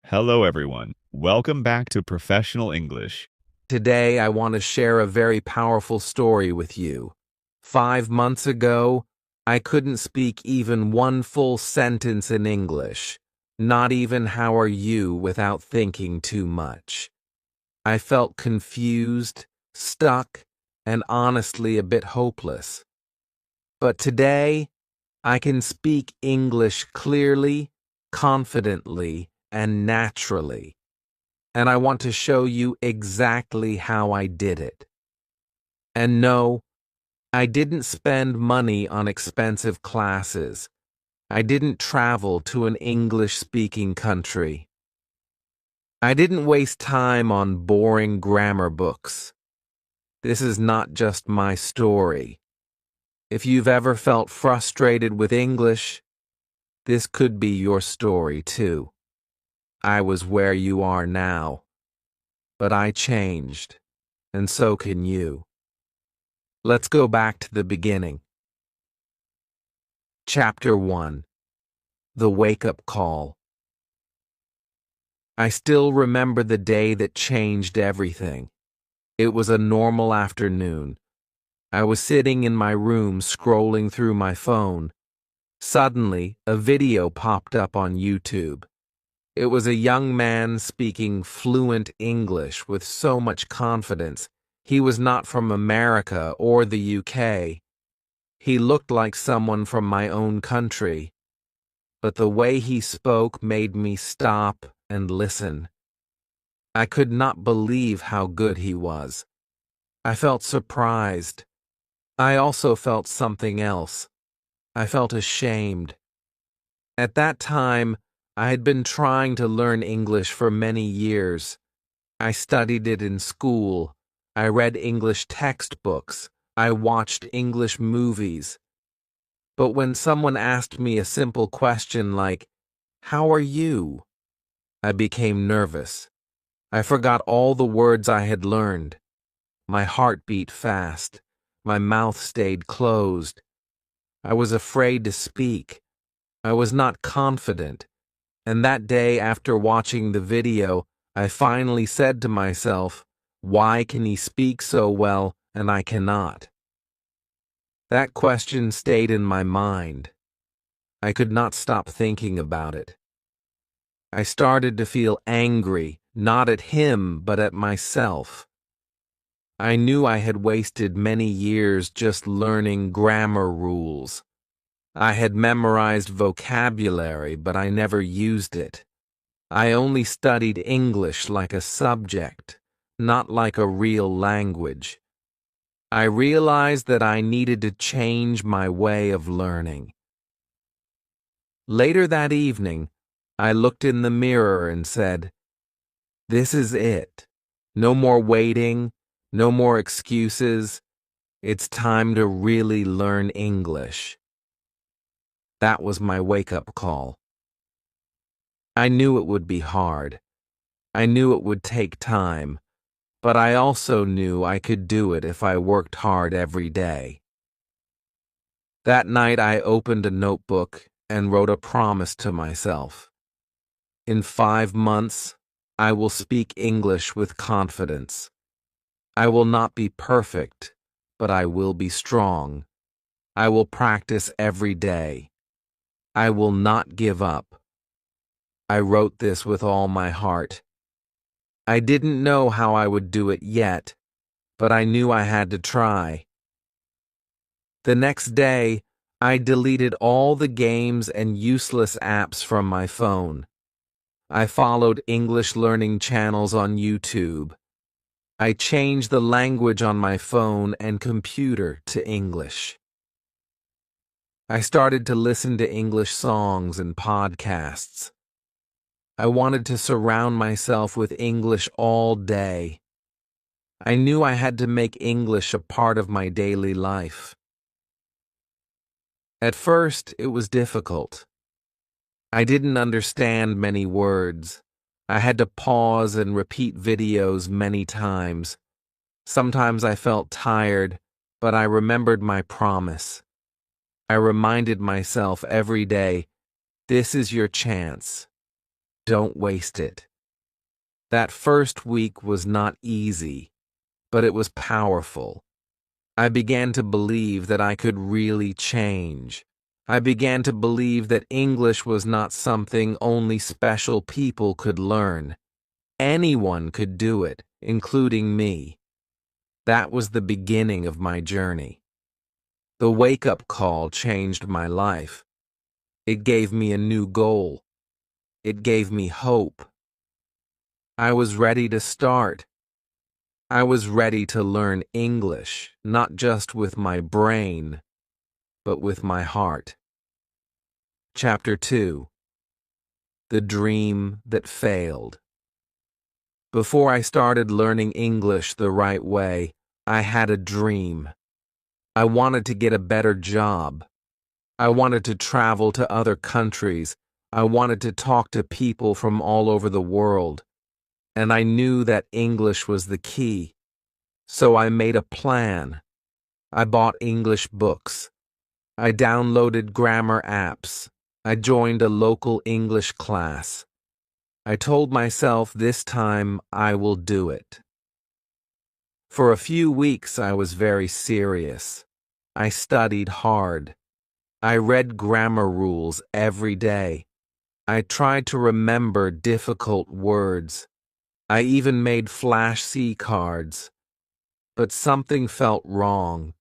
Hello, everyone. Welcome back to Professional English. Today, I want to share a very powerful story with you. 5 months ago, I couldn't speak even one full sentence in English, not even "how are you" without thinking too much. I felt confused, stuck, and honestly a bit hopeless. But today, I can speak English clearly, confidently, and naturally. And I want to show you exactly how I did it. And no, I didn't spend money on expensive classes. I didn't travel to an English-speaking country. I didn't waste time on boring grammar books. This is not just my story. If you've ever felt frustrated with English, this could be your story too. I was where you are now, but I changed, and so can you. Let's go back to the beginning. Chapter 1. The Wake-Up Call. I still remember the day that changed everything. It was a normal afternoon. I was sitting in my room scrolling through my phone. Suddenly, a video popped up on YouTube. It was a young man speaking fluent English with so much confidence. He was not from America or the UK. He looked like someone from my own country. But the way he spoke made me stop and listen. I could not believe how good he was. I felt surprised. I also felt something else. I felt ashamed. At that time, I had been trying to learn English for many years. I studied it in school. I read English textbooks. I watched English movies. But when someone asked me a simple question like, "How are you?" I became nervous. I forgot all the words I had learned. My heart beat fast. My mouth stayed closed. I was afraid to speak. I was not confident. And that day, after watching the video, I finally said to myself, "Why can he speak so well and I cannot?" That question stayed in my mind. I could not stop thinking about it. I started to feel angry, not at him, but at myself. I knew I had wasted many years just learning grammar rules. I had memorized vocabulary, but I never used it. I only studied English like a subject, not like a real language. I realized that I needed to change my way of learning. Later that evening, I looked in the mirror and said, "This is it. No more waiting, no more excuses. It's time to really learn English." That was my wake-up call. I knew it would be hard. I knew it would take time. But I also knew I could do it if I worked hard every day. That night I opened a notebook and wrote a promise to myself. In 5 months, I will speak English with confidence. I will not be perfect, but I will be strong. I will practice every day. I will not give up. I wrote this with all my heart. I didn't know how I would do it yet, but I knew I had to try. The next day, I deleted all the games and useless apps from my phone. I followed English learning channels on YouTube. I changed the language on my phone and computer to English. I started to listen to English songs and podcasts. I wanted to surround myself with English all day. I knew I had to make English a part of my daily life. At first, it was difficult. I didn't understand many words. I had to pause and repeat videos many times. Sometimes I felt tired, but I remembered my promise. I reminded myself every day, "This is your chance. don't waste it. That first week was not easy, but it was powerful. I began to believe that I could really change. I began to believe that English was not something only special people could learn. Anyone could do it, including me. That was the beginning of my journey. The wake-up call changed my life. It gave me a new goal. It gave me hope. I was ready to start. I was ready to learn English, not just with my brain, but with my heart. Chapter 2. The Dream That Failed. Before I started learning English the right way, I had a dream. I wanted to get a better job. I wanted to travel to other countries. I wanted to talk to people from all over the world. And I knew that English was the key. So I made a plan. I bought English books. I downloaded grammar apps. I joined a local English class. I told myself this time I will do it. For a few weeks I was very serious. I studied hard. I read grammar rules every day. I tried to remember difficult words. I even made flashcards cards. But something felt wrong.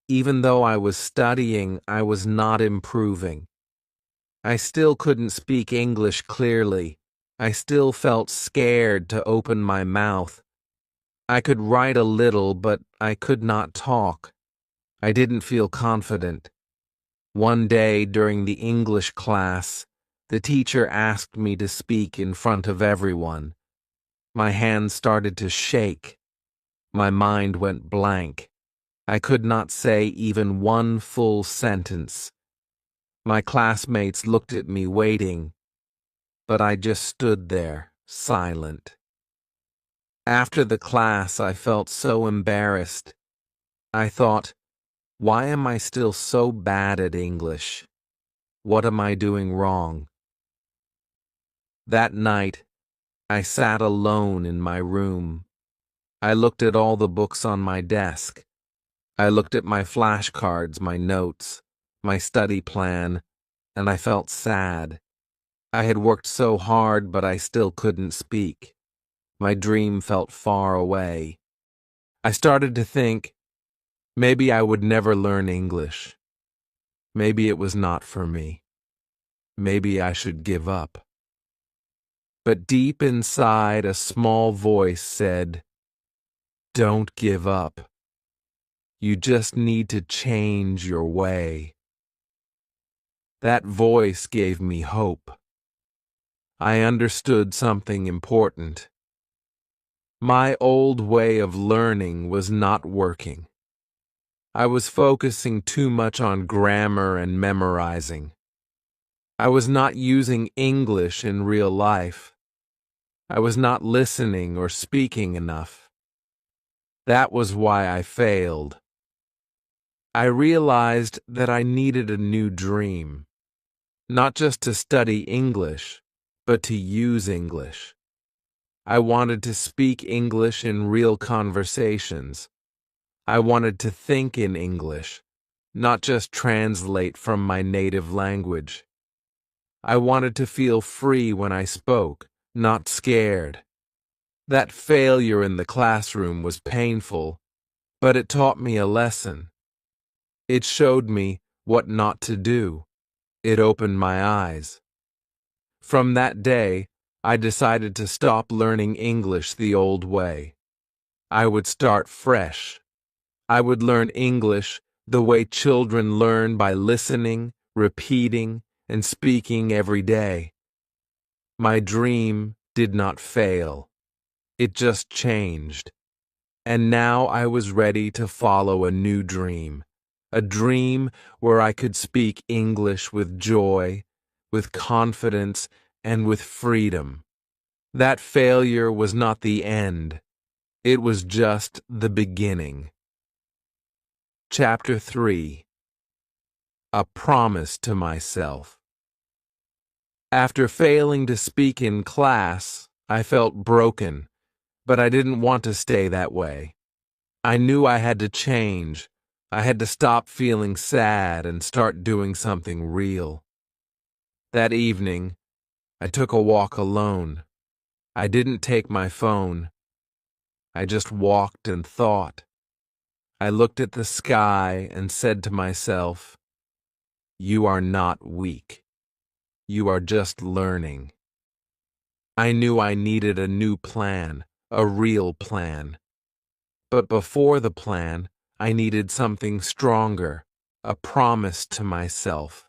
Even though I was studying, I was not improving. I still couldn't speak English clearly. I still felt scared to open my mouth. I could write a little, but I could not talk. I didn't feel confident. One day during the English class, the teacher asked me to speak in front of everyone. My hands started to shake. My mind went blank. I could not say even one full sentence. My classmates looked at me waiting, but I just stood there, silent. After the class, I felt so embarrassed. I thought, why am I still so bad at English? What am I doing wrong? That night, I sat alone in my room. I looked at all the books on my desk. I looked at my flashcards, my notes, my study plan, and I felt sad. I had worked so hard, but I still couldn't speak. My dream felt far away. I started to think, maybe I would never learn English. Maybe it was not for me. Maybe I should give up. But deep inside, a small voice said, "Don't give up. You just need to change your way." That voice gave me hope. I understood something important. My old way of learning was not working. I was focusing too much on grammar and memorizing. I was not using English in real life. I was not listening or speaking enough. That was why I failed. I realized that I needed a new dream, not just to study English, but to use English. I wanted to speak English in real conversations. I wanted to think in English, not just translate from my native language. I wanted to feel free when I spoke, not scared. That failure in the classroom was painful, but it taught me a lesson. It showed me what not to do. It opened my eyes. From that day, I decided to stop learning English the old way. I would start fresh. I would learn English the way children learn, by listening, repeating, and speaking every day. My dream did not fail. It just changed. And now I was ready to follow a new dream. A dream where I could speak English with joy, with confidence, and with freedom. That failure was not the end. It was just the beginning. Chapter 3. A Promise to Myself. After failing to speak in class, I felt broken, but I didn't want to stay that way. I knew I had to change. I had to stop feeling sad and start doing something real. That evening, I took a walk alone. I didn't take my phone. I just walked and thought. I looked at the sky and said to myself, "You are not weak. You are just learning." I knew I needed a new plan, a real plan. But before the plan, I needed something stronger, a promise to myself.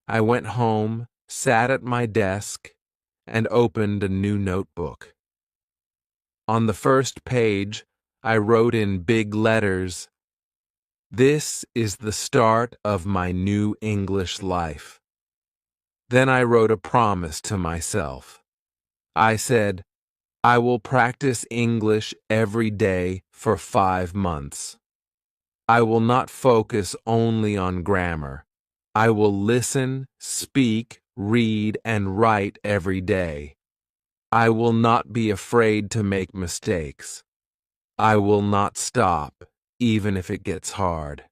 I went home, sat at my desk, and opened a new notebook. On the first page, I wrote in big letters, "This is the start of my new English life." Then I wrote a promise to myself. I said, "I will practice English every day for 5 months. I will not focus only on grammar. I will listen, speak, read, and write every day. I will not be afraid to make mistakes. I will not stop, even if it gets hard."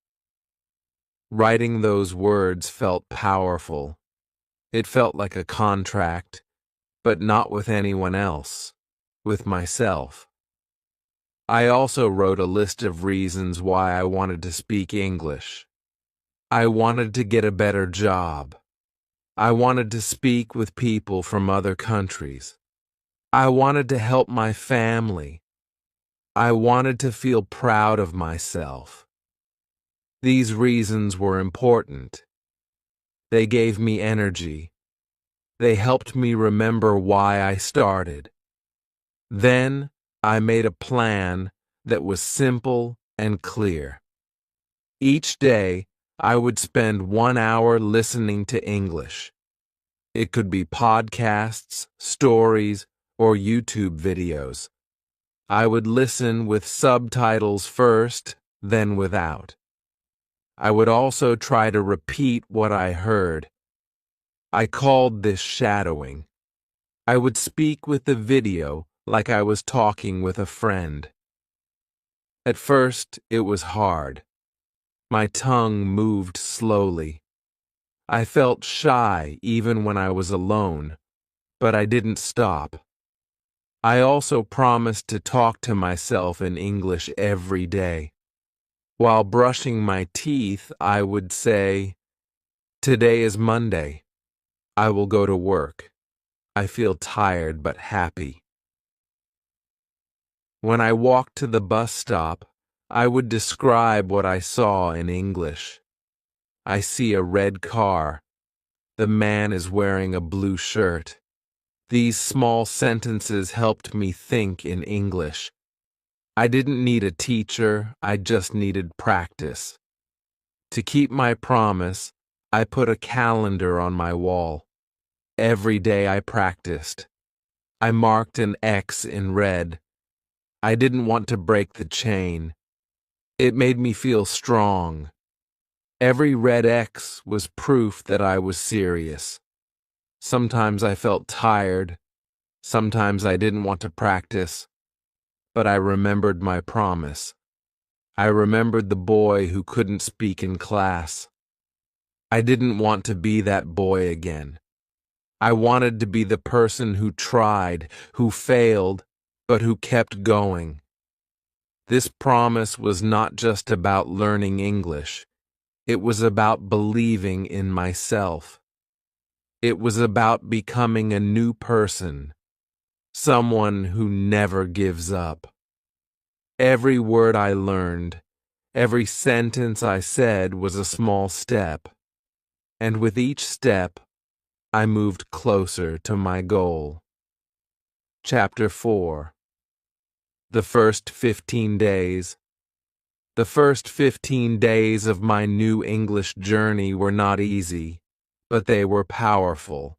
Writing those words felt powerful. It felt like a contract, but not with anyone else, with myself. I also wrote a list of reasons why I wanted to speak English. I wanted to get a better job. I wanted to speak with people from other countries. I wanted to help my family. I wanted to feel proud of myself. These reasons were important. They gave me energy. They helped me remember why I started. Then I made a plan that was simple and clear. Each day, I would spend 1 hour listening to English. It could be podcasts, stories, or YouTube videos. I would listen with subtitles first, then without. I would also try to repeat what I heard. I called this shadowing. I would speak with the video like I was talking with a friend. At first, it was hard. My tongue moved slowly. I felt shy even when I was alone, but I didn't stop. I also promised to talk to myself in English every day. While brushing my teeth, I would say, "Today is Monday. I will go to work. I feel tired but happy." When I walked to the bus stop, I would describe what I saw in English. "I see a red car. The man is wearing a blue shirt." These small sentences helped me think in English. I didn't need a teacher, I just needed practice. To keep my promise, I put a calendar on my wall. Every day I practiced. I marked an X in red. I didn't want to break the chain. It made me feel strong. Every red X was proof that I was serious. Sometimes I felt tired. Sometimes I didn't want to practice. But I remembered my promise. I remembered the boy who couldn't speak in class. I didn't want to be that boy again. I wanted to be the person who tried, who failed, but who kept going. This promise was not just about learning English. It was about believing in myself. It was about becoming a new person, someone who never gives up. Every word I learned, every sentence I said was a small step. And with each step, I moved closer to my goal. Chapter 4. The first 15 days. The first 15 days of my new English journey were not easy, but they were powerful.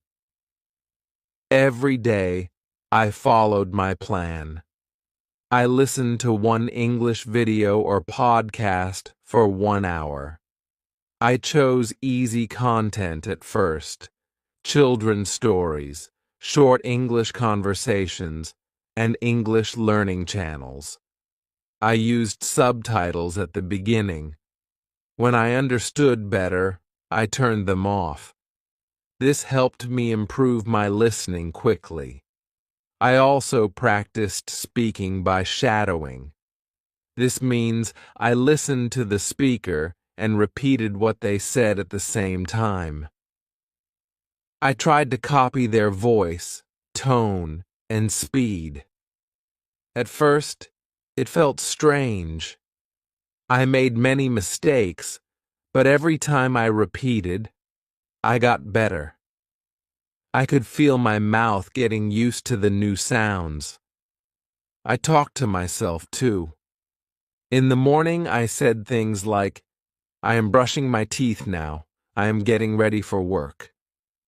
Every day, I followed my plan. I listened to one English video or podcast for 1 hour. I chose easy content at first, children's stories, short English conversations, and English learning channels. I used subtitles at the beginning. When I understood better, I turned them off. This helped me improve my listening quickly. I also practiced speaking by shadowing. This means I listened to the speaker and repeated what they said at the same time. I tried to copy their voice, tone, and speed. At first, it felt strange. I made many mistakes, but every time I repeated, I got better. I could feel my mouth getting used to the new sounds. I talked to myself, too. In the morning, I said things like, I am brushing my teeth now. I am getting ready for work.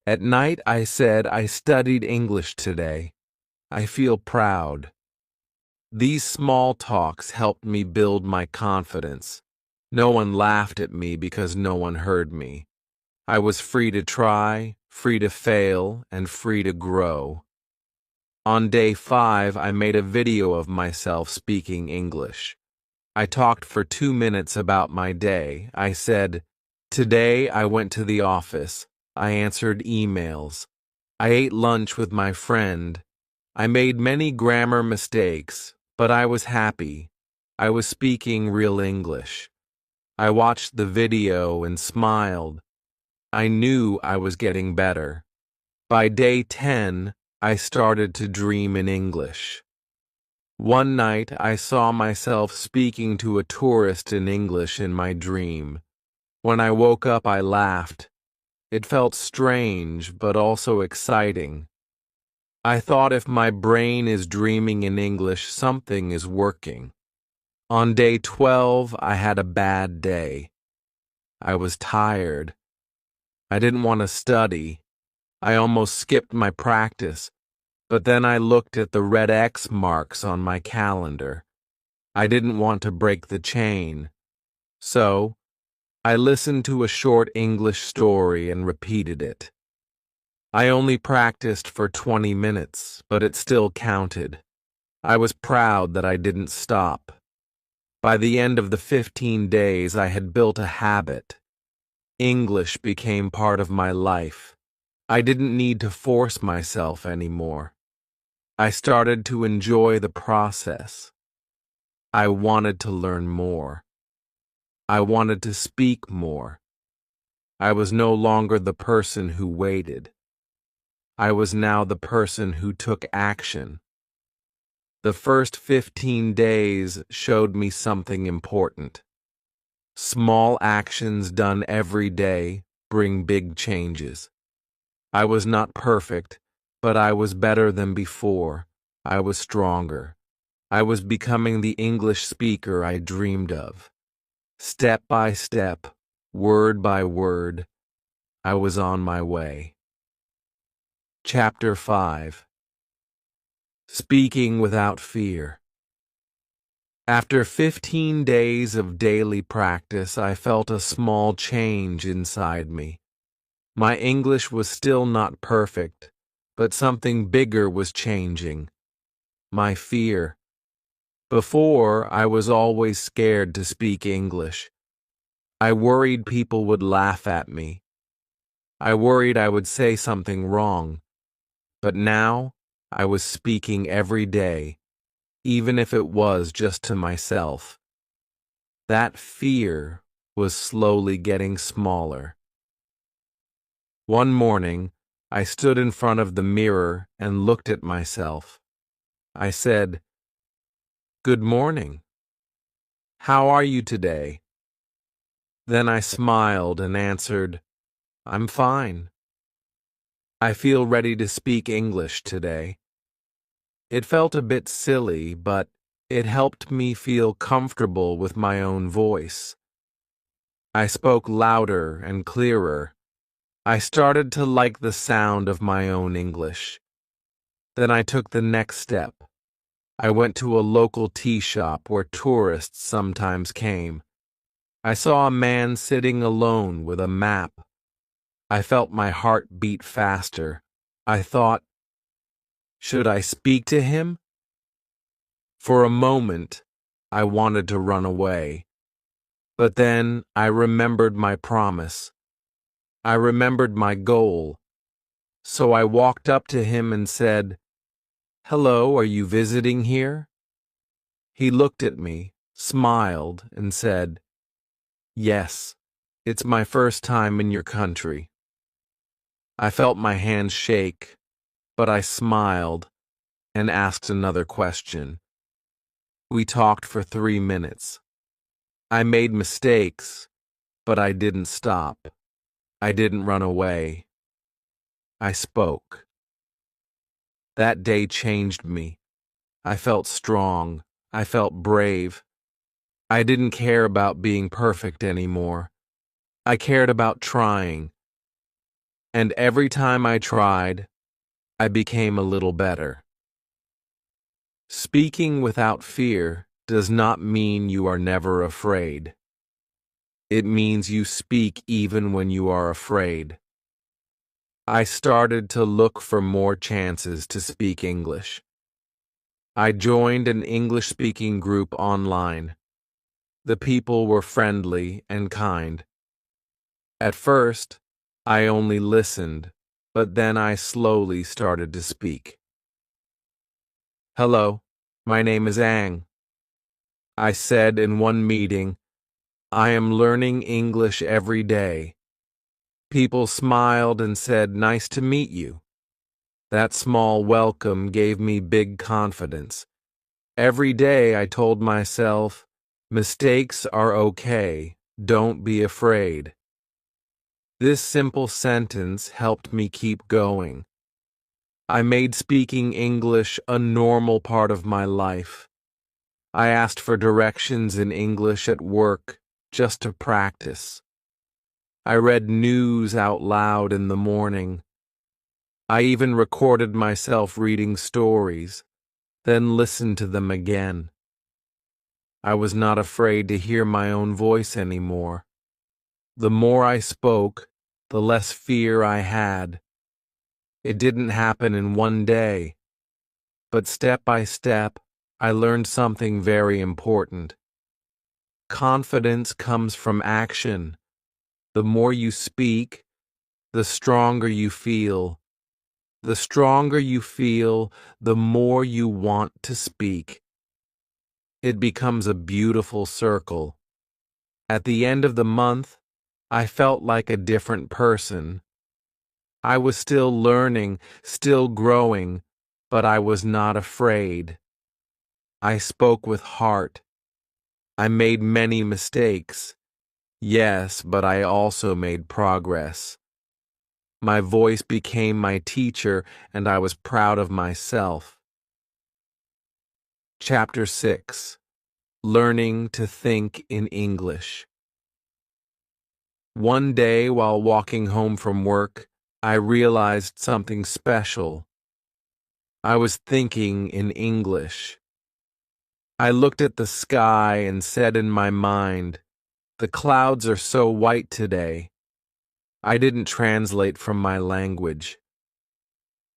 At night, I said, I studied English today. I feel proud. These small talks helped me build my confidence. No one laughed at me because no one heard me. I was free to try, free to fail, and free to grow. On day 5, I made a video of myself speaking English. I talked for 2 minutes about my day. I said, today I went to the office. I answered emails. I ate lunch with my friend. I made many grammar mistakes, but I was happy. I was speaking real English. I watched the video and smiled. I knew I was getting better. By day 10, I started to dream in English. One night, I saw myself speaking to a tourist in English in my dream. When I woke up, I laughed. It felt strange, but also exciting. I thought if my brain is dreaming in English, something is working. On day 12, I had a bad day. I was tired. I didn't want to study. I almost skipped my practice. But then I looked at the red X marks on my calendar. I didn't want to break the chain. So, I listened to a short English story and repeated it. I only practiced for 20 minutes, but it still counted. I was proud that I didn't stop. By the end of the 15 days, I had built a habit. English became part of my life. I didn't need to force myself anymore. I started to enjoy the process. I wanted to learn more. I wanted to speak more. I was no longer the person who waited. I was now the person who took action. The first 15 days showed me something important. Small actions done every day bring big changes. I was not perfect, but I was better than before. I was stronger. I was becoming the English speaker I dreamed of. Step by step, word by word, I was on my way. Chapter 5. Speaking Without Fear. After 15 days of daily practice, I felt a small change inside me. My English was still not perfect, but something bigger was changing. My fear. Before, I was always scared to speak English. I worried people would laugh at me. I worried I would say something wrong. But now, I was speaking every day, even if it was just to myself. That fear was slowly getting smaller. One morning, I stood in front of the mirror and looked at myself. I said, "Good morning. How are you today?" Then I smiled and answered, "I'm fine. I feel ready to speak English today." It felt a bit silly, but it helped me feel comfortable with my own voice. I spoke louder and clearer. I started to like the sound of my own English. Then I took the next step. I went to a local tea shop where tourists sometimes came. I saw a man sitting alone with a map. I felt my heart beat faster. I thought, should I speak to him? For a moment, I wanted to run away. But then I remembered my promise. I remembered my goal. So I walked up to him and said, "Hello, are you visiting here?" He looked at me, smiled, and said, "Yes, it's my first time in your country." I felt my hand shake, but I smiled and asked another question. We talked for 3 minutes. I made mistakes, but I didn't stop. I didn't run away. I spoke. That day changed me. I felt strong. I felt brave. I didn't care about being perfect anymore. I cared about trying. And every time I tried, I became a little better. Speaking without fear does not mean you are never afraid. It means you speak even when you are afraid. I started to look for more chances to speak English. I joined an English-speaking group online. The people were friendly and kind. At first, I only listened, but then I slowly started to speak. "Hello, my name is Ang," I said in one meeting. "I am learning English every day." People smiled and said, "Nice to meet you." That small welcome gave me big confidence. Every day I told myself, mistakes are okay, don't be afraid. This simple sentence helped me keep going. I made speaking English a normal part of my life. I asked for directions in English at work just to practice. I read news out loud in the morning. I even recorded myself reading stories, then listened to them again. I was not afraid to hear my own voice anymore. The more I spoke, the less fear I had. It didn't happen in one day, but step by step, I learned something very important. Confidence comes from action. The more you speak, the stronger you feel. The stronger you feel, the more you want to speak. It becomes a beautiful circle. At the end of the month, I felt like a different person. I was still learning, still growing, but I was not afraid. I spoke with heart. I made many mistakes. Yes, but I also made progress. My voice became my teacher, and I was proud of myself. Chapter 6. Learning to Think in English. One day while walking home from work, I realized something special. I was thinking in English. I looked at the sky and said in my mind, "The clouds are so white today." I didn't translate from my language.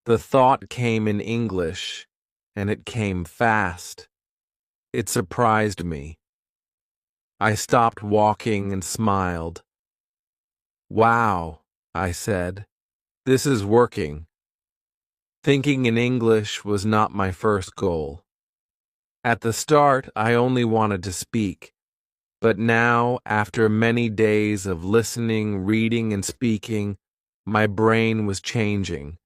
The thought came in English, and it came fast. It surprised me. I stopped walking and smiled. "Wow," I said, "this is working." Thinking in English was not my first goal. At the start, I only wanted to speak. But now, after many days of listening, reading, and speaking, my brain was changing.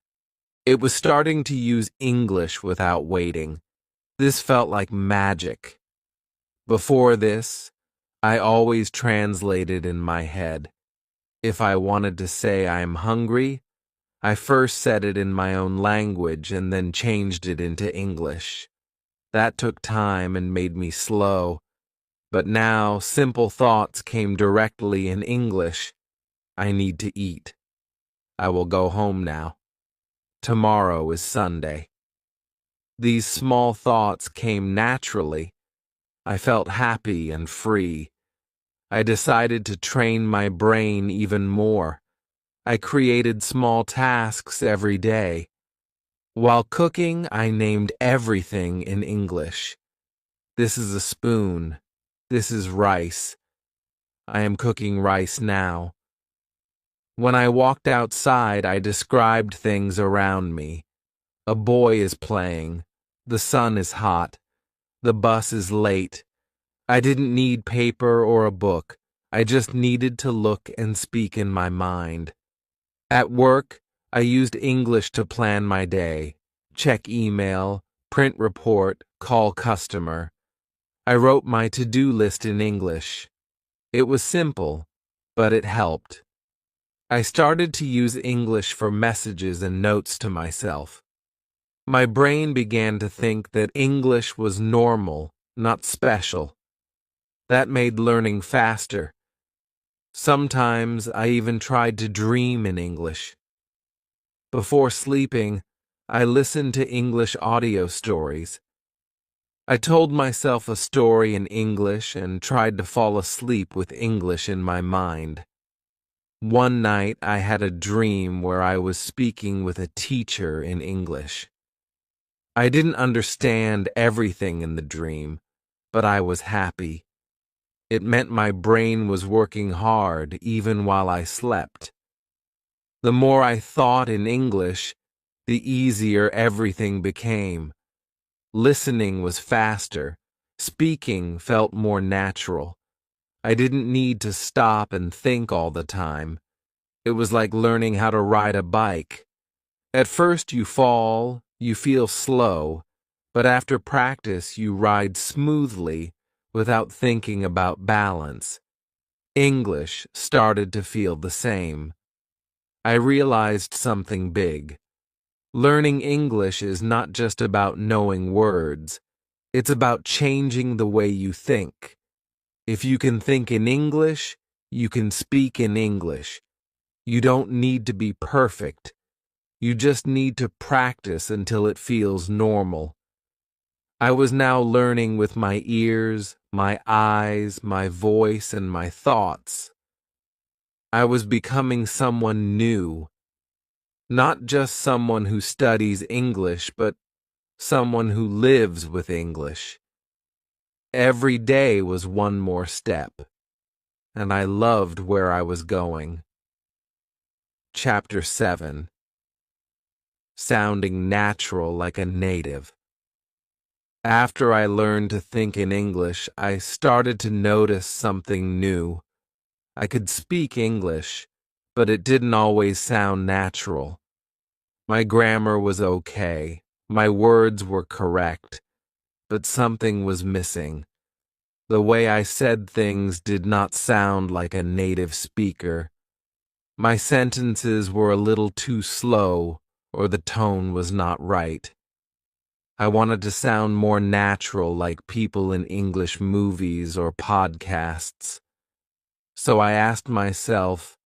It was starting to use English without waiting. This felt like magic. Before this, I always translated in my head. If I wanted to say I am hungry, I first said it in my own language and then changed it into English. That took time and made me slow. But now simple thoughts came directly in English. I need to eat. I will go home now. Tomorrow is Sunday. These small thoughts came naturally. I felt happy and free. I decided to train my brain even more. I created small tasks every day. While cooking, I named everything in English. This is a spoon. This is rice. I am cooking rice now. When I walked outside, I described things around me. A boy is playing. The sun is hot. The bus is late. I didn't need paper or a book. I just needed to look and speak in my mind. At work, I used English to plan my day. Check email, print report, call customer. I wrote my to-do list in English. It was simple, but it helped. I started to use English for messages and notes to myself. My brain began to think that English was normal, not special. That made learning faster. Sometimes I even tried to dream in English. Before sleeping, I listened to English audio stories. I told myself a story in English and tried to fall asleep with English in my mind. One night I had a dream where I was speaking with a teacher in English. I didn't understand everything in the dream, but I was happy. It meant my brain was working hard even while I slept. The more I thought in English, the easier everything became. Listening was faster. Speaking felt more natural. I didn't need to stop and think all the time. It was like learning how to ride a bike. At first you fall, you feel slow, but after practice you ride smoothly without thinking about balance. English started to feel the same. I realized something big. Learning English is not just about knowing words. It's about changing the way you think. If you can think in English, you can speak in English. You don't need to be perfect. You just need to practice until it feels normal. I was now learning with my ears, my eyes, my voice, and my thoughts. I was becoming someone new. Not just someone who studies English, but someone who lives with English. Every day was one more step, and I loved where I was going. Chapter 7. Sounding natural like a native. After I learned to think in English, I started to notice something new. I could speak English, but it didn't always sound natural. My grammar was okay. My words were correct, but something was missing. The way I said things did not sound like a native speaker. My sentences were a little too slow, or the tone was not right. I wanted to sound more natural like people in English movies or podcasts. So I asked myself,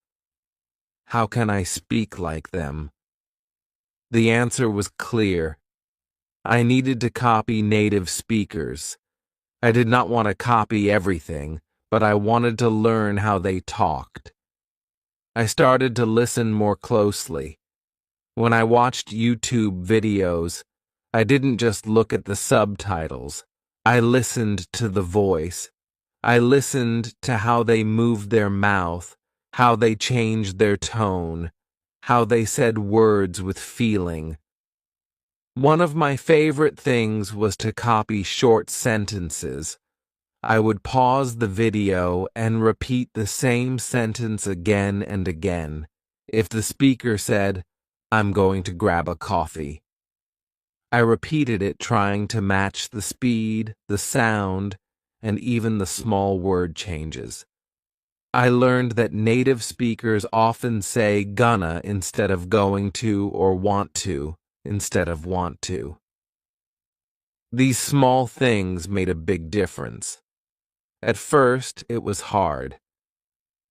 how can I speak like them? The answer was clear. I needed to copy native speakers. I did not want to copy everything, but I wanted to learn how they talked. I started to listen more closely. When I watched YouTube videos, I didn't just look at the subtitles. I listened to the voice. I listened to how they moved their mouth, how they changed their tone, how they said words with feeling. One of my favorite things was to copy short sentences. I would pause the video and repeat the same sentence again and again. If the speaker said, "I'm going to grab a coffee," I repeated it, trying to match the speed, the sound, and even the small word changes. I learned that native speakers often say gonna instead of going to, or want to instead of want to. These small things made a big difference. At first, it was hard.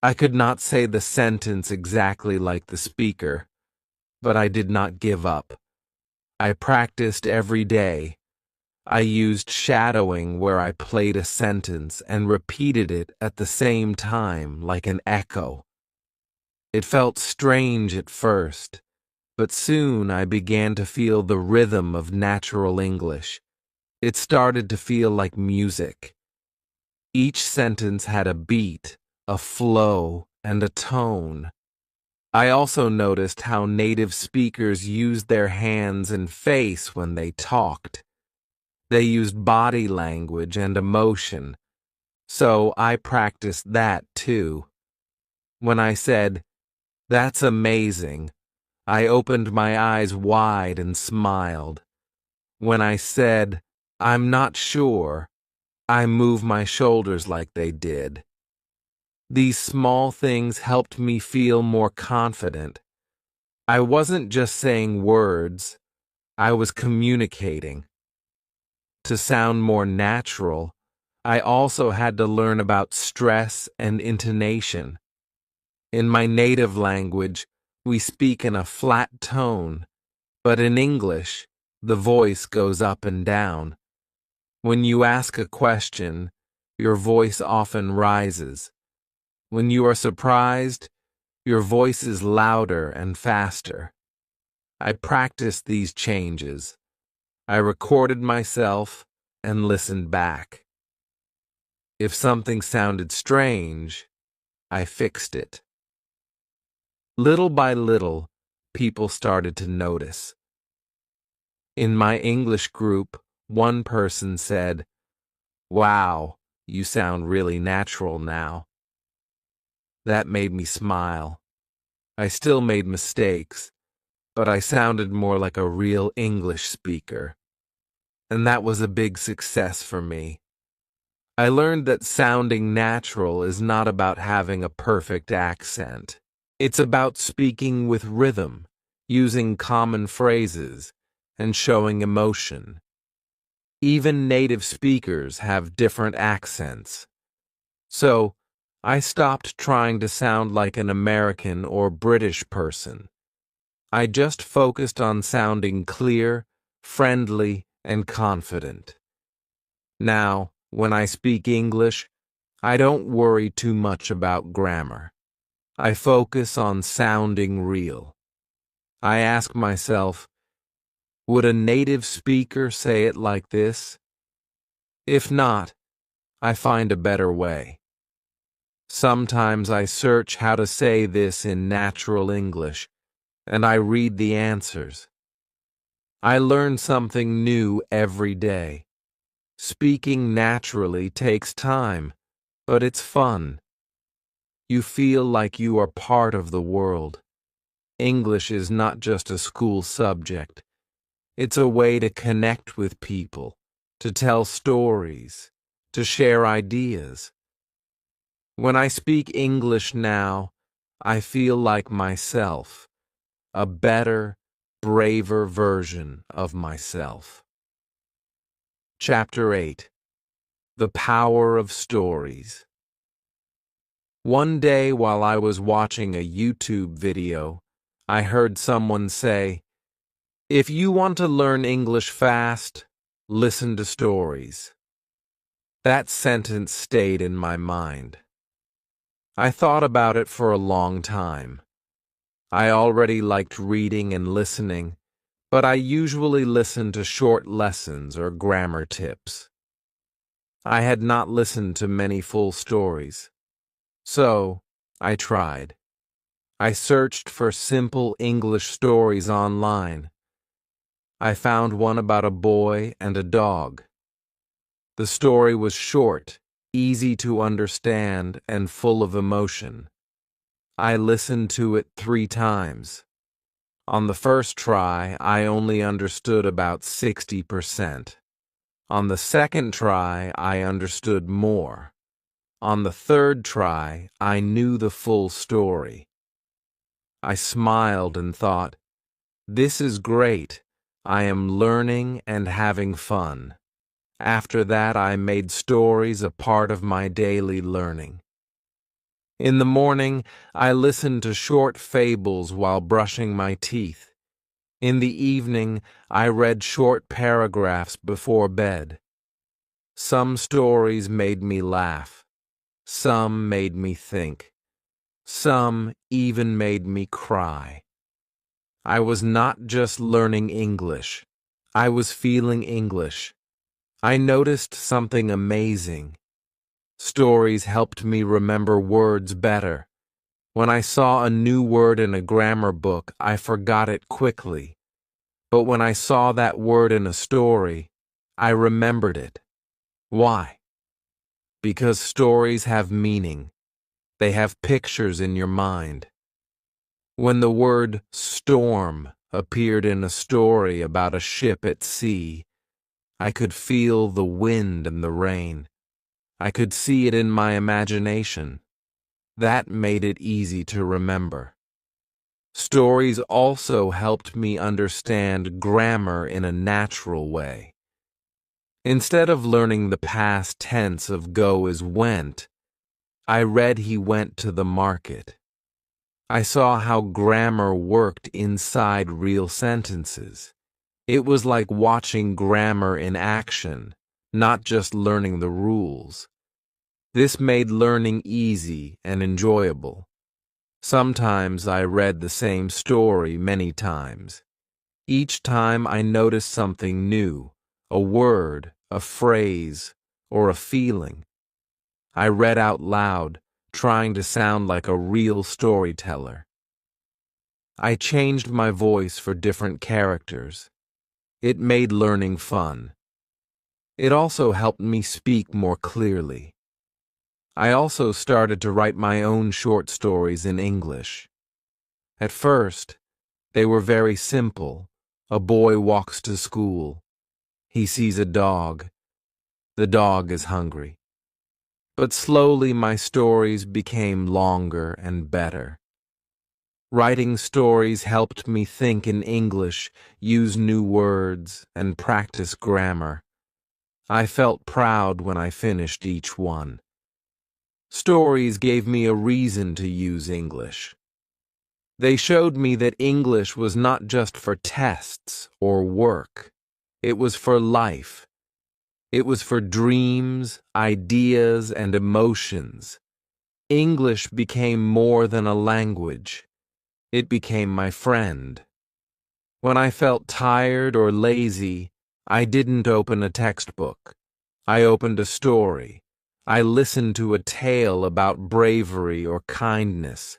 I could not say the sentence exactly like the speaker, but I did not give up. I practiced every day. I used shadowing, where I played a sentence and repeated it at the same time like an echo. It felt strange at first, but soon I began to feel the rhythm of natural English. It started to feel like music. Each sentence had a beat, a flow, and a tone. I also noticed how native speakers used their hands and face when they talked. They used body language and emotion, so I practiced that too. When I said, "That's amazing," I opened my eyes wide and smiled. When I said, "I'm not sure," I moved my shoulders like they did. These small things helped me feel more confident. I wasn't just saying words, I was communicating. To sound more natural, I also had to learn about stress and intonation. In my native language, we speak in a flat tone, but in English, the voice goes up and down. When you ask a question, your voice often rises. When you are surprised, your voice is louder and faster. I practiced these changes. I recorded myself and listened back. If something sounded strange, I fixed it. Little by little, people started to notice. In my English group, one person said, "Wow, you sound really natural now." That made me smile. I still made mistakes, but I sounded more like a real English speaker. And that was a big success for me. I learned that sounding natural is not about having a perfect accent. It's about speaking with rhythm, using common phrases, and showing emotion. Even native speakers have different accents. So, I stopped trying to sound like an American or British person. I just focused on sounding clear, friendly, and confident. Now, when I speak English, I don't worry too much about grammar. I focus on sounding real. I ask myself, would a native speaker say it like this? If not, I find a better way. Sometimes I search how to say this in natural English, and I read the answers. I learn something new every day. Speaking naturally takes time, but it's fun. You feel like you are part of the world. English is not just a school subject. It's a way to connect with people, to tell stories, to share ideas. When I speak English now, I feel like myself, a better, braver version of myself. Chapter 8. The Power of Stories. One day while I was watching a YouTube video, I heard someone say, "If you want to learn English fast, listen to stories." That sentence stayed in my mind. I thought about it for a long time. I already liked reading and listening, but I usually listened to short lessons or grammar tips. I had not listened to many full stories. So, I tried. I searched for simple English stories online. I found one about a boy and a dog. The story was short, easy to understand, and full of emotion. I listened to it 3 times. On the first try, I only understood about 60%. On the second try, I understood more. On the third try, I knew the full story. I smiled and thought, "This is great. I am learning and having fun." After that, I made stories a part of my daily learning. In the morning, I listened to short fables while brushing my teeth. In the evening, I read short paragraphs before bed. Some stories made me laugh. Some made me think. Some even made me cry. I was not just learning English. I was feeling English. I noticed something amazing. Stories helped me remember words better. When I saw a new word in a grammar book, I forgot it quickly. But when I saw that word in a story, I remembered it. Why? Because stories have meaning. They have pictures in your mind. When the word storm appeared in a story about a ship at sea, I could feel the wind and the rain. I could see it in my imagination. That made it easy to remember. Stories also helped me understand grammar in a natural way. Instead of learning the past tense of go is went, I read he went to the market. I saw how grammar worked inside real sentences. It was like watching grammar in action, not just learning the rules. This made learning easy and enjoyable. Sometimes I read the same story many times. Each time I noticed something new, a word, a phrase, or a feeling. I read out loud, trying to sound like a real storyteller. I changed my voice for different characters. It made learning fun. It also helped me speak more clearly. I also started to write my own short stories in English. At first, they were very simple. A boy walks to school. He sees a dog. The dog is hungry. But slowly my stories became longer and better. Writing stories helped me think in English, use new words, and practice grammar. I felt proud when I finished each one. Stories gave me a reason to use English. They showed me that English was not just for tests or work. It was for life. It was for dreams, ideas, and emotions. English became more than a language. It became my friend. When I felt tired or lazy, I didn't open a textbook. I opened a story. I listened to a tale about bravery or kindness,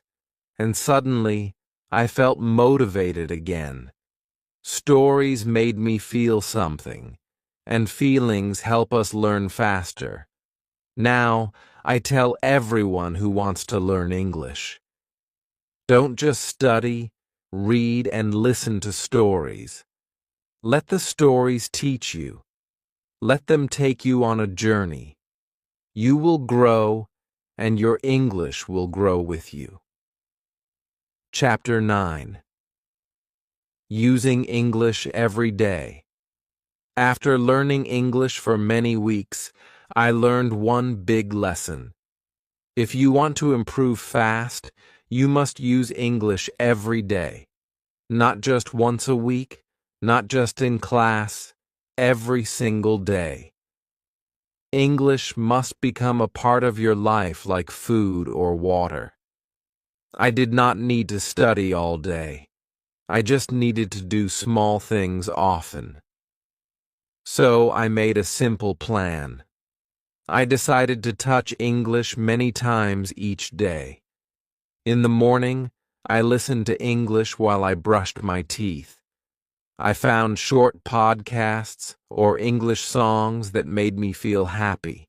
and suddenly I felt motivated again. Stories made me feel something, and feelings help us learn faster. Now, I tell everyone who wants to learn English. Don't just study, read, and listen to stories. Let the stories teach you. Let them take you on a journey. You will grow, and your English will grow with you. Chapter 9. Using English every day. After learning English for many weeks, I learned one big lesson. If you want to improve fast, you must use English every day. Not just once a week, not just in class, every single day. English must become a part of your life like food or water. I did not need to study all day. I just needed to do small things often. So I made a simple plan. I decided to touch English many times each day. In the morning, I listened to English while I brushed my teeth. I found short podcasts or English songs that made me feel happy.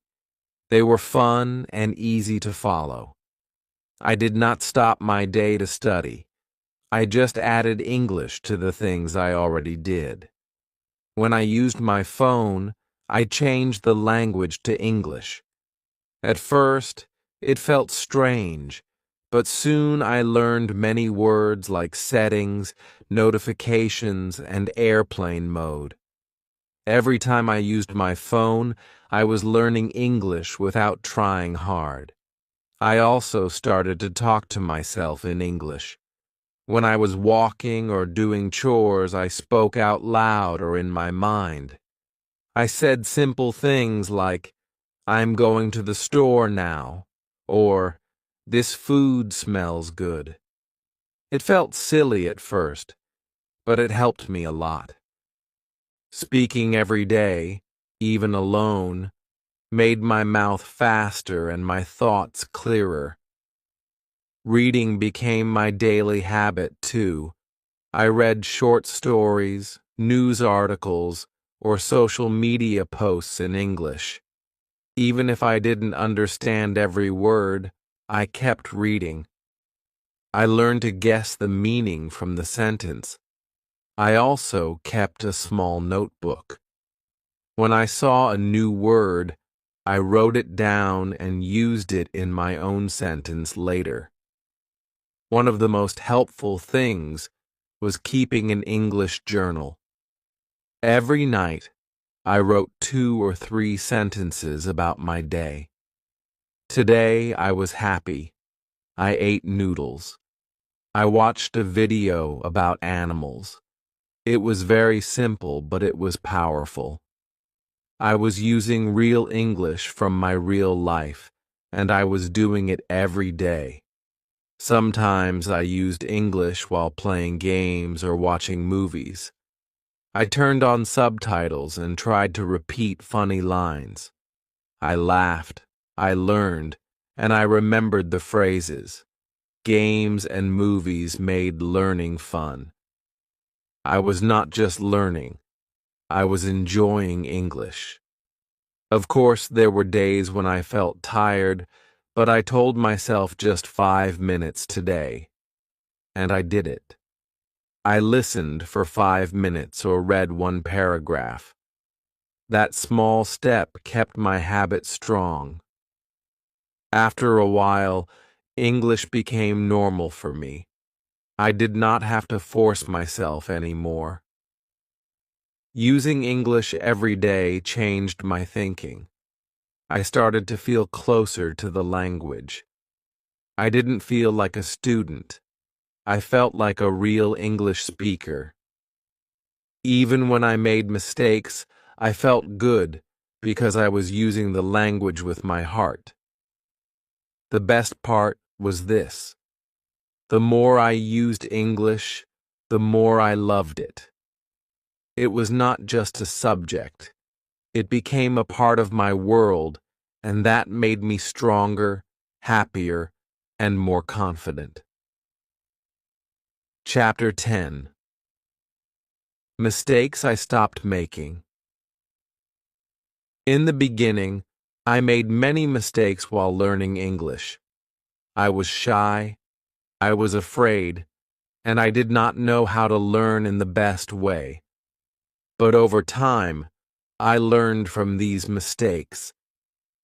They were fun and easy to follow. I did not stop my day to study. I just added English to the things I already did. When I used my phone, I changed the language to English. At first, it felt strange, but soon I learned many words like settings, notifications, and airplane mode. Every time I used my phone, I was learning English without trying hard. I also started to talk to myself in English. When I was walking or doing chores, I spoke out loud or in my mind. I said simple things like, "I'm going to the store now," or This food smells good. It felt silly at first, but it helped me a lot. Speaking every day, even alone, made my mouth faster and my thoughts clearer. Reading became my daily habit, too. I read short stories, news articles, or social media posts in English. Even if I didn't understand every word, I kept reading. I learned to guess the meaning from the sentence. I also kept a small notebook. When I saw a new word, I wrote it down and used it in my own sentence later. One of the most helpful things was keeping an English journal. Every night, I wrote 2 or 3 sentences about my day. Today, I was happy. I ate noodles. I watched a video about animals. It was very simple, but it was powerful. I was using real English from my real life, and I was doing it every day. Sometimes I used English while playing games or watching movies. I turned on subtitles and tried to repeat funny lines. I laughed, I learned, and I remembered the phrases. Games and movies made learning fun. I was not just learning, I was enjoying English. Of course, there were days when I felt tired, but I told myself just 5 minutes today, and I did it. I listened for 5 minutes or read 1 paragraph. That small step kept my habit strong. After a while, English became normal for me. I did not have to force myself anymore. Using English every day changed my thinking. I started to feel closer to the language. I didn't feel like a student. I felt like a real English speaker. Even when I made mistakes, I felt good because I was using the language with my heart. The best part was this. The more I used English, the more I loved it. It was not just a subject. It became a part of my world, and that made me stronger, happier, and more confident. Chapter 10. Mistakes I stopped making. In the beginning, I made many mistakes while learning English. I was shy, I was afraid, and I did not know how to learn in the best way. But over time, I learned from these mistakes.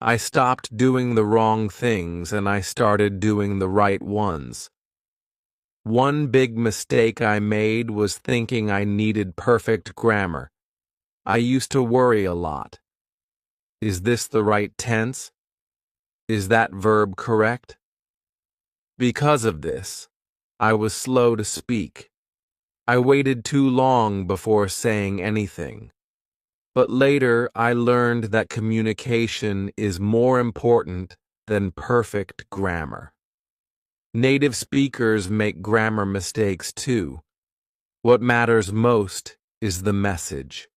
I stopped doing the wrong things and I started doing the right ones. One big mistake I made was thinking I needed perfect grammar. I used to worry a lot. Is this the right tense? Is that verb correct? Because of this, I was slow to speak. I waited too long before saying anything. But later, I learned that communication is more important than perfect grammar. Native speakers make grammar mistakes too. What matters most is the message.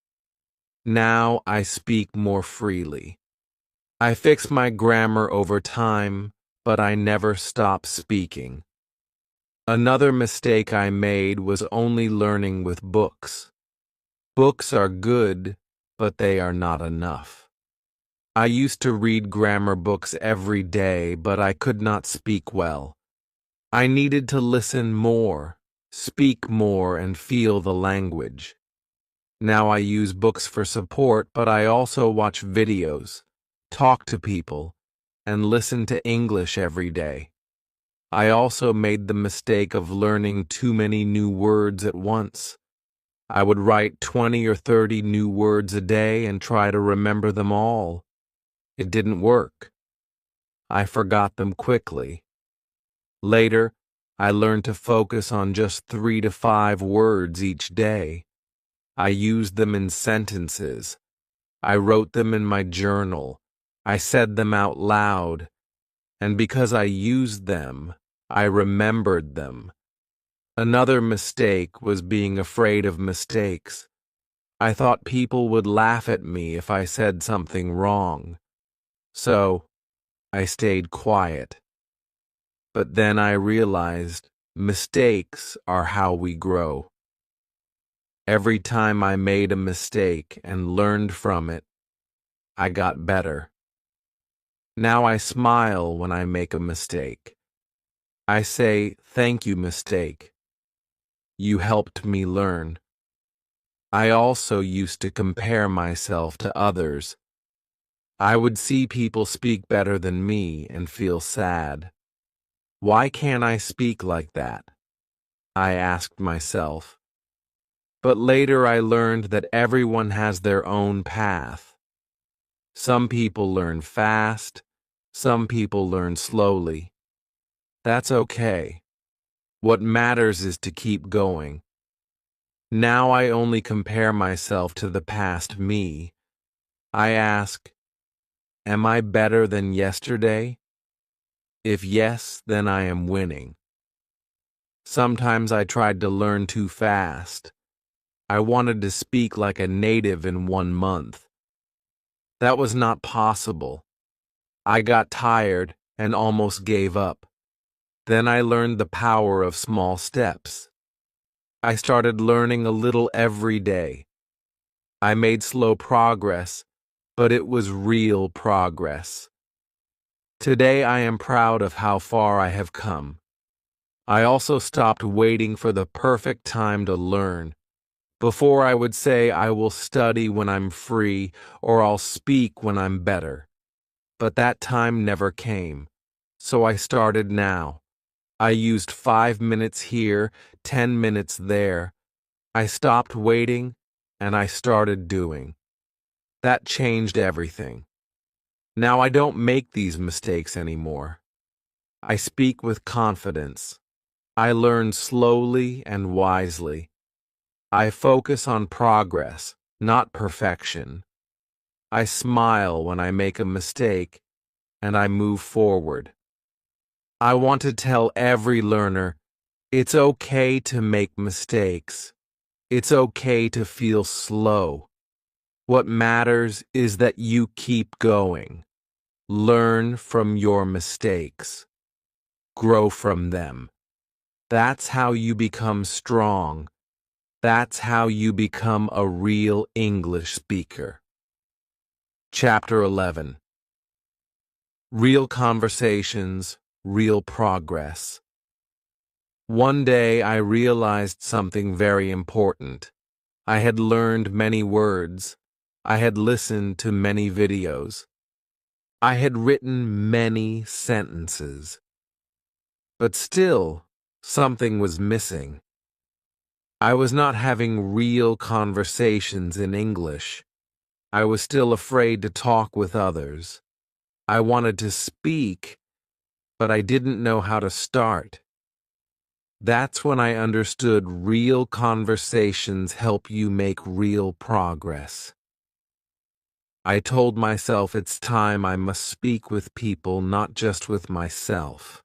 Now I speak more freely. I fix my grammar over time, but I never stop speaking. Another mistake I made was only learning with books. Books are good, but they are not enough. I used to read grammar books every day, but I could not speak well. I needed to listen more, speak more, and feel the language. Now I use books for support, but I also watch videos, talk to people, and listen to English every day. I also made the mistake of learning too many new words at once. I would write 20 or 30 new words a day and try to remember them all. It didn't work. I forgot them quickly. Later, I learned to focus on just 3 to 5 words each day. I used them in sentences. I wrote them in my journal. I said them out loud. and because I used them, I remembered them. Another mistake was being afraid of mistakes. I thought people would laugh at me if I said something wrong. So, I stayed quiet. But then I realized mistakes are how we grow. Every time I made a mistake and learned from it, I got better. Now I smile when I make a mistake. I say, "Thank you, mistake. You helped me learn." I also used to compare myself to others. I would see people speak better than me and feel sad. Why can't I speak like that? I asked myself. But later I learned that everyone has their own path. Some people learn fast, some people learn slowly. That's okay. What matters is to keep going. Now I only compare myself to the past me. I ask, am I better than yesterday? If yes, then I am winning. Sometimes I tried to learn too fast. I wanted to speak like a native in 1 month. That was not possible. I got tired and almost gave up. Then I learned the power of small steps. I started learning a little every day. I made slow progress, but it was real progress. Today I am proud of how far I have come. I also stopped waiting for the perfect time to learn. Before I would say I will study when I'm free or I'll speak when I'm better. But that time never came. So I started now. I used 5 minutes here, 10 minutes there. I stopped waiting and I started doing. That changed everything. Now I don't make these mistakes anymore. I speak with confidence. I learn slowly and wisely. I focus on progress, not perfection. I smile when I make a mistake, and I move forward. I want to tell every learner, it's okay to make mistakes. It's okay to feel slow. What matters is that you keep going. Learn from your mistakes. Grow from them. That's how you become strong. That's how you become a real English speaker. Chapter 11. Real conversations, real progress. One day I realized something very important. I had learned many words. I had listened to many videos. I had written many sentences. But still, something was missing. I was not having real conversations in English. I was still afraid to talk with others. I wanted to speak, but I didn't know how to start. That's when I understood real conversations help you make real progress. I told myself it's time I must speak with people, not just with myself.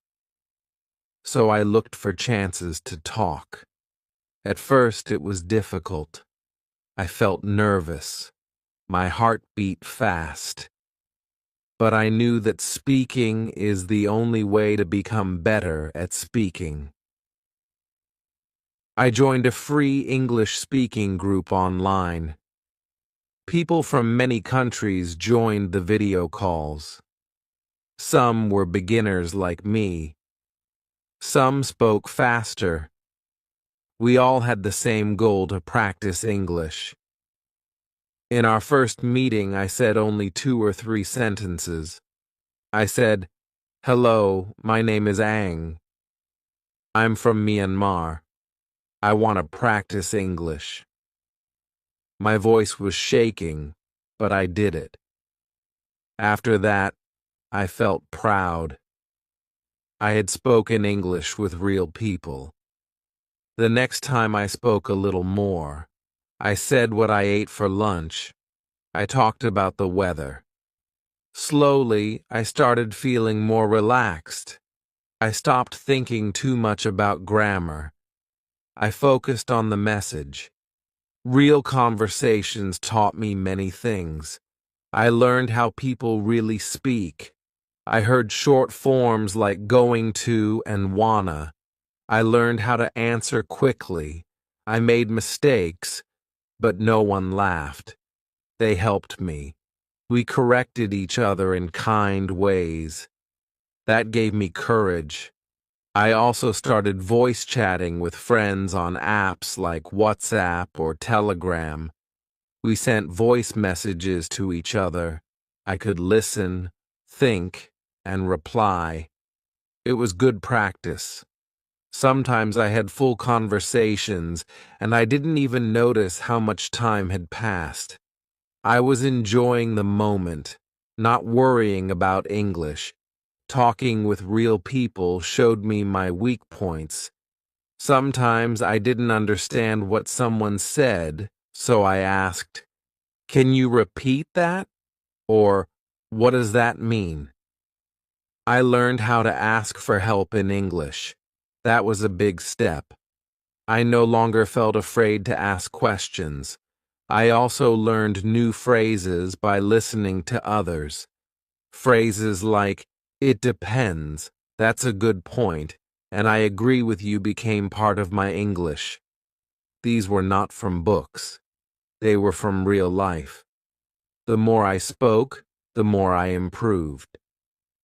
So I looked for chances to talk. At first it was difficult. I felt nervous. My heart beat fast. But I knew that speaking is the only way to become better at speaking. I joined a free English speaking group online. People from many countries joined the video calls. Some were beginners like me. Some spoke faster. We all had the same goal to practice English. In our first meeting, I said only 2 or 3 sentences. I said, "Hello, my name is Ang. I'm from Myanmar. I want to practice English." My voice was shaking, but I did it. After that, I felt proud. I had spoken English with real people. The next time I spoke a little more. I said what I ate for lunch. I talked about the weather. Slowly, I started feeling more relaxed. I stopped thinking too much about grammar. I focused on the message. Real conversations taught me many things. I learned how people really speak. I heard short forms like going to and wanna. I learned how to answer quickly. I made mistakes, but no one laughed. They helped me. We corrected each other in kind ways. That gave me courage. I also started voice chatting with friends on apps like WhatsApp or Telegram. We sent voice messages to each other. I could listen, think, and reply. It was good practice. Sometimes I had full conversations, and I didn't even notice how much time had passed. I was enjoying the moment, not worrying about English. Talking with real people showed me my weak points. Sometimes I didn't understand what someone said, so I asked, "Can you repeat that?" Or, "What does that mean?" I learned how to ask for help in English. That was a big step. I no longer felt afraid to ask questions. I also learned new phrases by listening to others. Phrases like, "It depends," "That's a good point," and "I agree with you" became part of my English. These were not from books. They were from real life. The more I spoke, the more I improved.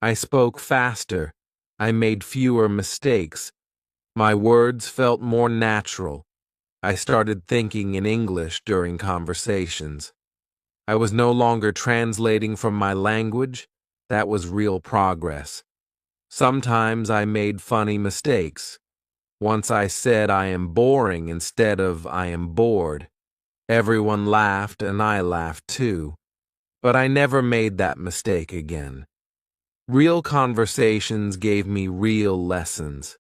I spoke faster. I made fewer mistakes. My words felt more natural. I started thinking in English during conversations. I was no longer translating from my language. That was real progress. Sometimes I made funny mistakes. Once I said "I am boring" instead of "I am bored." Everyone laughed and I laughed too. But I never made that mistake again. Real conversations gave me real lessons.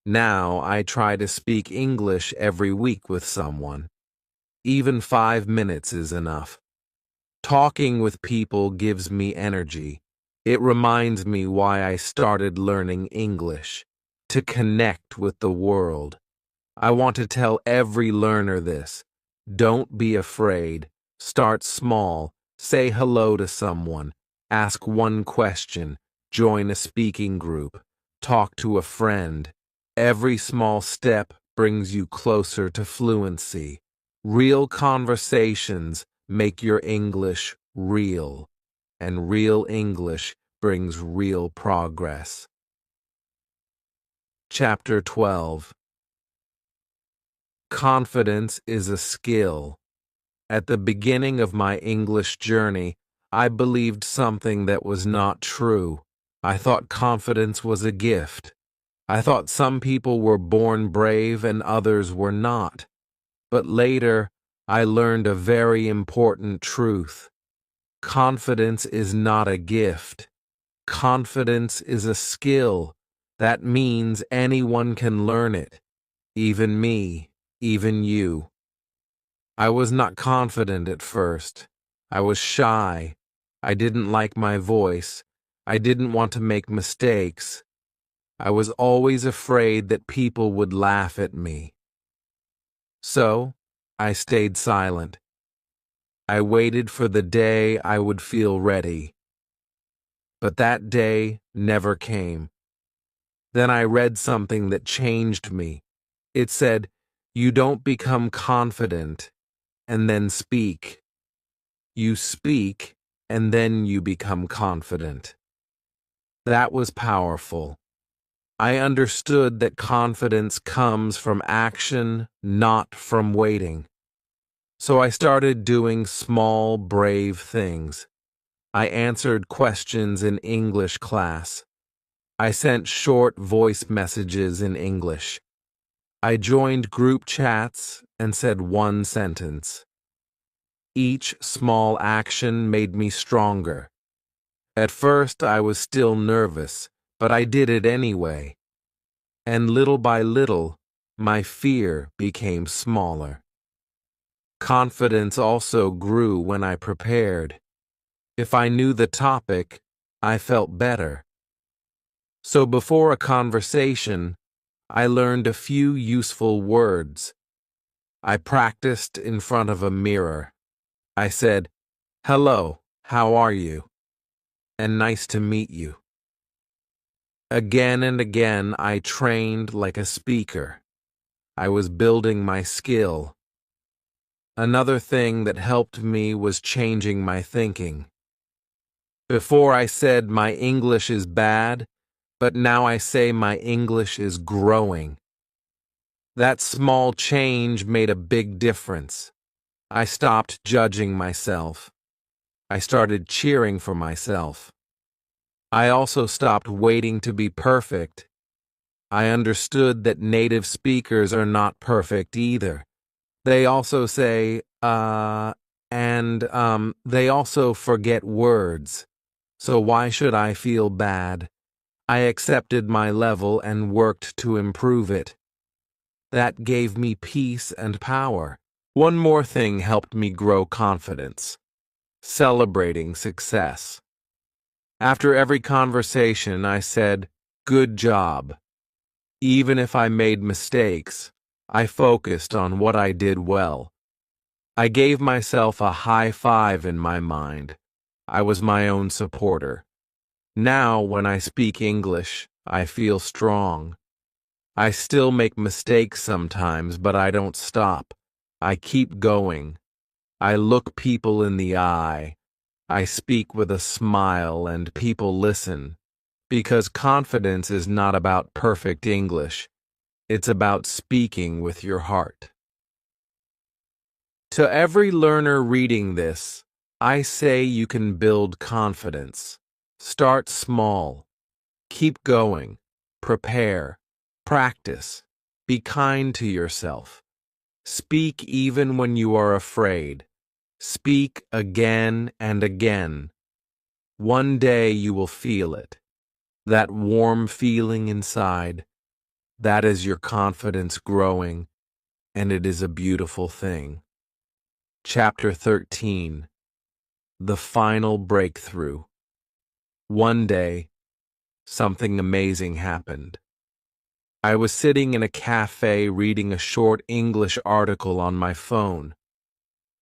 Now I try to speak English every week with someone. Even 5 minutes is enough. Talking with people gives me energy. It reminds me why I started learning English, to connect with the world. I want to tell every learner this. Don't be afraid. Start small. Say hello to someone. Ask one question. Join a speaking group. Talk to a friend. Every small step brings you closer to fluency. Real conversations make your English real, and real English brings real progress. Chapter 12. Confidence is a skill. At the beginning of my English journey, I believed something that was not true. I thought confidence was a gift. I thought some people were born brave and others were not. But later, I learned a very important truth. Confidence is not a gift. Confidence is a skill. That means anyone can learn it. Even me, even you. I was not confident at first. I was shy. I didn't like my voice. I didn't want to make mistakes. I was always afraid that people would laugh at me. So, I stayed silent. I waited for the day I would feel ready. But that day never came. Then I read something that changed me. It said, "You don't become confident and then speak. You speak and then you become confident." That was powerful. I understood that confidence comes from action, not from waiting. So I started doing small, brave things. I answered questions in English class. I sent short voice messages in English. I joined group chats and said one sentence. Each small action made me stronger. At first, I was still nervous, but I did it anyway. And little by little, my fear became smaller. Confidence also grew when I prepared. If I knew the topic, I felt better. So before a conversation, I learned a few useful words. I practiced in front of a mirror. I said, "Hello, how are you?" and "Nice to meet you." Again and again, I trained like a speaker. I was building my skill. Another thing that helped me was changing my thinking. Before I said my English is bad, but now I say my English is growing. That small change made a big difference. I stopped judging myself. I started cheering for myself. I also stopped waiting to be perfect. I understood that native speakers are not perfect either. They also say, they also forget words. So why should I feel bad? I accepted my level and worked to improve it. That gave me peace and power. One more thing helped me grow confidence: celebrating success. After every conversation, I said, "Good job." Even if I made mistakes, I focused on what I did well. I gave myself a high five in my mind. I was my own supporter. Now, when I speak English, I feel strong. I still make mistakes sometimes, but I don't stop. I keep going. I look people in the eye. I speak with a smile and people listen. Because confidence is not about perfect English. It's about speaking with your heart. To every learner reading this, I say you can build confidence. Start small. Keep going. Prepare. Practice. Be kind to yourself. Speak even when you are afraid. Speak again and again. One day you will feel it. That warm feeling inside. That is your confidence growing, and it is a beautiful thing. Chapter 13. The Final Breakthrough. One day, something amazing happened. I was sitting in a cafe reading a short English article on my phone.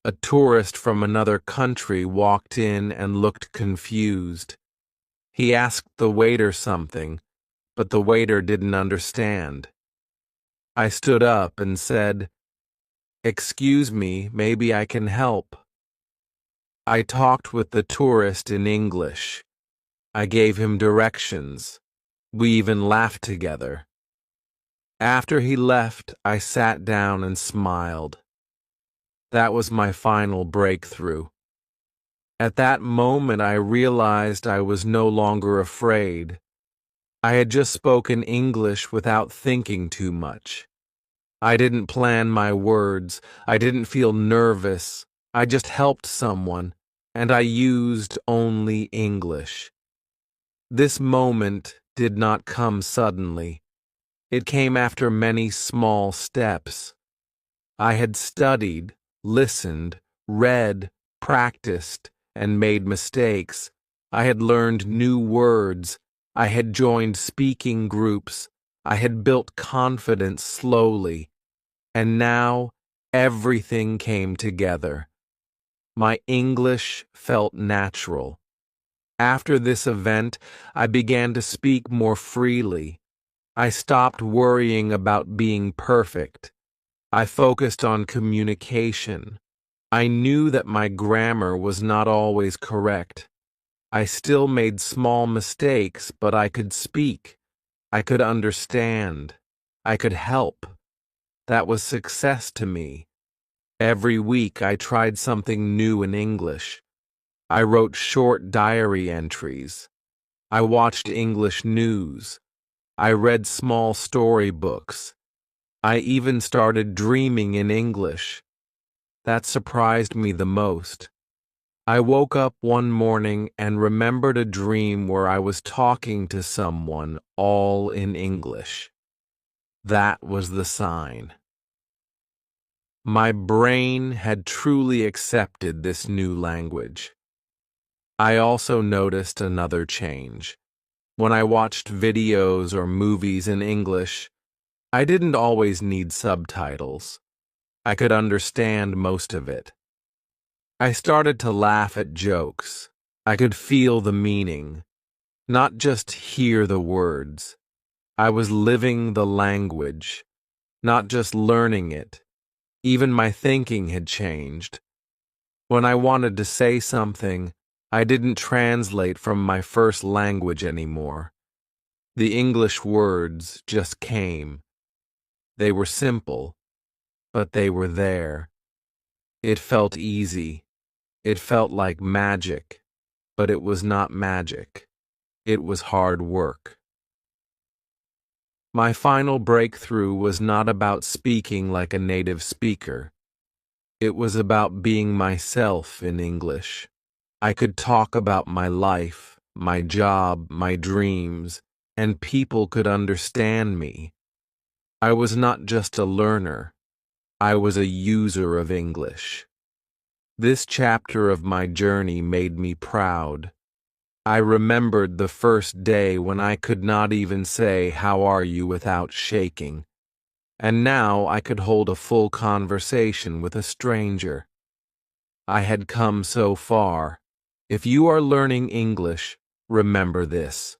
A tourist from another country walked in and looked confused. He asked the waiter something, but the waiter didn't understand. I stood up and said, "Excuse me, maybe I can help." I talked with the tourist in English. I gave him directions. We even laughed together. After he left, I sat down and smiled. That was my final breakthrough. At that moment, I realized I was no longer afraid. I had just spoken English without thinking too much. I didn't plan my words. I didn't feel nervous. I just helped someone, and I used only English. This moment did not come suddenly. It came after many small steps. I had studied, listened, read, practiced, and made mistakes. I had learned new words. I had joined speaking groups. I had built confidence slowly. And now everything came together. My English felt natural. After this event, I began to speak more freely. I stopped worrying about being perfect. I focused on communication. I knew that my grammar was not always correct. I still made small mistakes, but I could speak. I could understand. I could help. That was success to me. Every week I tried something new in English. I wrote short diary entries. I watched English news. I read small storybooks. I even started dreaming in English. That surprised me the most. I woke up one morning and remembered a dream where I was talking to someone all in English. That was the sign. My brain had truly accepted this new language. I also noticed another change. When I watched videos or movies in English, I didn't always need subtitles. I could understand most of it. I started to laugh at jokes. I could feel the meaning, not just hear the words. I was living the language, not just learning it. Even my thinking had changed. When I wanted to say something, I didn't translate from my first language anymore. The English words just came. They were simple, but they were there. It felt easy. It felt like magic, but it was not magic. It was hard work. My final breakthrough was not about speaking like a native speaker. It was about being myself in English. I could talk about my life, my job, my dreams, and people could understand me. I was not just a learner. I was a user of English. This chapter of my journey made me proud. I remembered the first day when I could not even say, "How are you?" without shaking. And now I could hold a full conversation with a stranger. I had come so far. If you are learning English, remember this.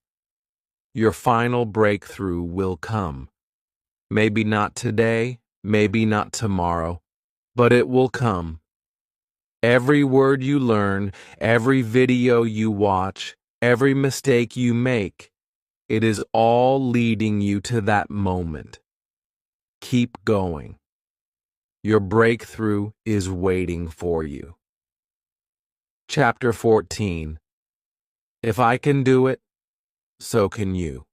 Your final breakthrough will come. Maybe not today, maybe not tomorrow, but it will come. Every word you learn, every video you watch, every mistake you make, it is all leading you to that moment. Keep going. Your breakthrough is waiting for you. Chapter 14. If I can do it, so can you.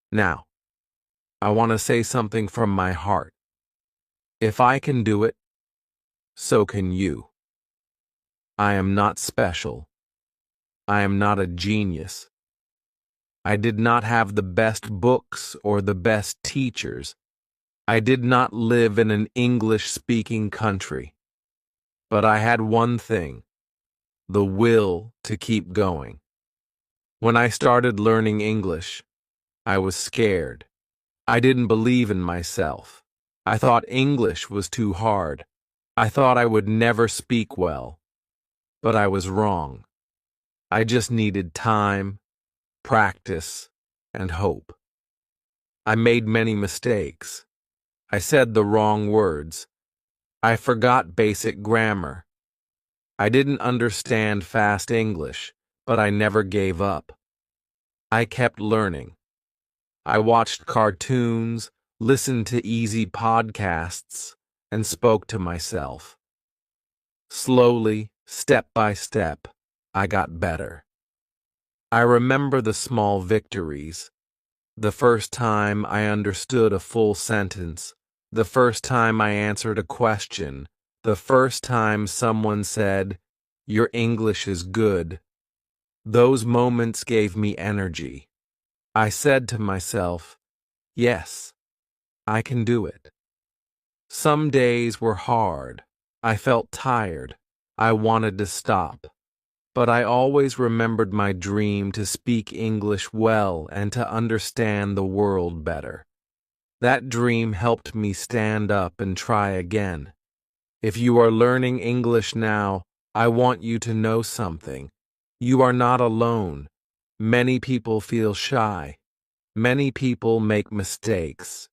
Now, I want to say something from my heart. If I can do it, so can you. I am not special. I am not a genius. I did not have the best books or the best teachers. I did not live in an English-speaking country. But I had one thing, the will to keep going. When I started learning English, I was scared. I didn't believe in myself. I thought English was too hard. I thought I would never speak well. But I was wrong. I just needed time, practice, and hope. I made many mistakes. I said the wrong words. I forgot basic grammar. I didn't understand fast English, but I never gave up. I kept learning. I watched cartoons, listened to easy podcasts, and spoke to myself. Slowly, step by step, I got better. I remember the small victories. The first time I understood a full sentence, the first time I answered a question, the first time someone said, "Your English is good." Those moments gave me energy. I said to myself, "Yes, I can do it." Some days were hard. I felt tired. I wanted to stop. But I always remembered my dream to speak English well and to understand the world better. That dream helped me stand up and try again. If you are learning English now, I want you to know something. You are not alone. Many people feel shy. Many people make mistakes.